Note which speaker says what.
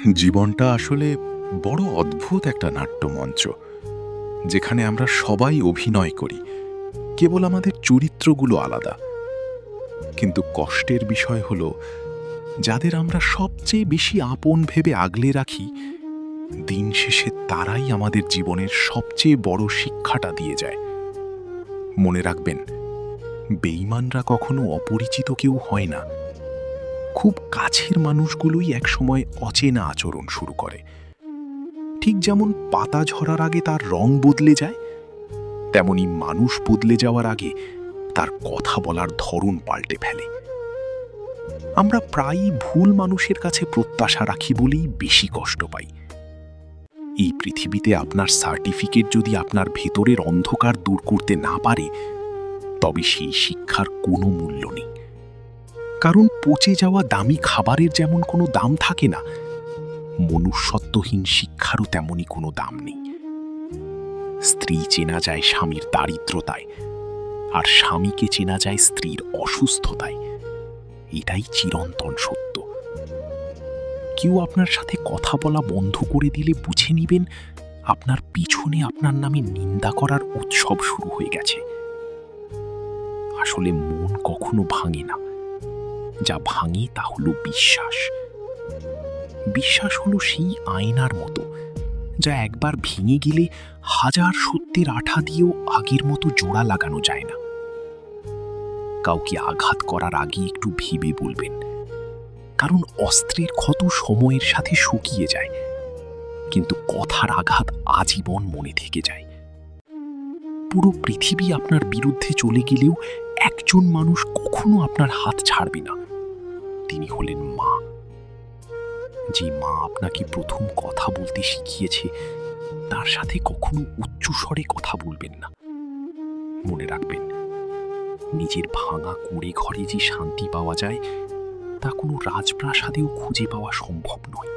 Speaker 1: জীবনটা আসলে বড় অদ্ভুত একটা নাট্যমঞ্চ, যেখানে আমরা সবাই অভিনয় করি, কেবল আমাদের চরিত্রগুলো আলাদা। কিন্তু কষ্টের বিষয় হলো, যাদের আমরা সবচেয়ে বেশি আপন ভেবে আগলে রাখি, দিন শেষে তারাই আমাদের জীবনের সবচেয়ে বড় শিক্ষাটা দিয়ে যায়। মনে রাখবেন, বেঈমানরা কখনো অপরিচিত কেউ হয় না। খুব কাছের মানুষগুলোই একসময় অচেনা আচরণ শুরু করে। ঠিক যেমন পাতা ঝরার আগে তার রং বদলে যায়, তেমনি মানুষ বদলে যাওয়ার আগে তার কথা বলার ধরন পাল্টে ফেলে। আমরা প্রায়ই ভুল মানুষের কাছে প্রত্যাশা রাখি বলেই বেশি কষ্ট পাই। এই পৃথিবীতে আপনার সার্টিফিকেট যদি আপনার ভেতরের অন্ধকার দূর করতে না পারে, তবে সেই শিক্ষার কোনো মূল্য নেই। কারণ পচে যাওয়া দামি খাবারের যেমন কোনো দাম থাকে না, মনুষ্যত্বহীন শিক্ষারও তেমনই কোনো দাম নেই। স্ত্রী চেনা যায় স্বামীর দারিদ্রতায়, আর স্বামীকে চেনা যায় স্ত্রীর অসুস্থতায়। এটাই চিরন্তন সত্য। কেউ আপনার সাথে কথা বলা বন্ধ করে দিলে বুঝে নিবেন, আপনার পিছনে আপনার নামে নিন্দা করার উৎসব শুরু হয়ে গেছে। আসলে মন কখনো ভাঙে না, যা ভাঙে তা হলো বিশ্বাস। বিশ্বাস হলো সেই আয়নার মতো, যা একবার ভেঙে গেলে হাজার সত্যের আঠা দিয়েও আগের মতো জোড়া লাগানো যায় না। কাউকে আঘাত করার আগে একটু ভেবে বলবেন, কারণ অস্ত্রের ক্ষত সময়ের সাথে শুকিয়ে যায়, কিন্তু কথার আঘাত আজীবন মনে থেকে যায়। পুরো পৃথিবী আপনার বিরুদ্ধে চলে গেলেও একজন মানুষ কখনো আপনার হাত ছাড়বে না। তিনি হলেন মা। যে মা আপনাকে প্রথম কথা বলতে শিখিয়েছে, তার সাথে কখনো উচ্চস্বরে কথা বলবেন না। মনে রাখবেন, নিজের ভাঙা কুঁড়ে ঘরে যে শান্তি পাওয়া যায়, তা কোনো রাজপ্রাসাদেও খুঁজে পাওয়া সম্ভব নয়।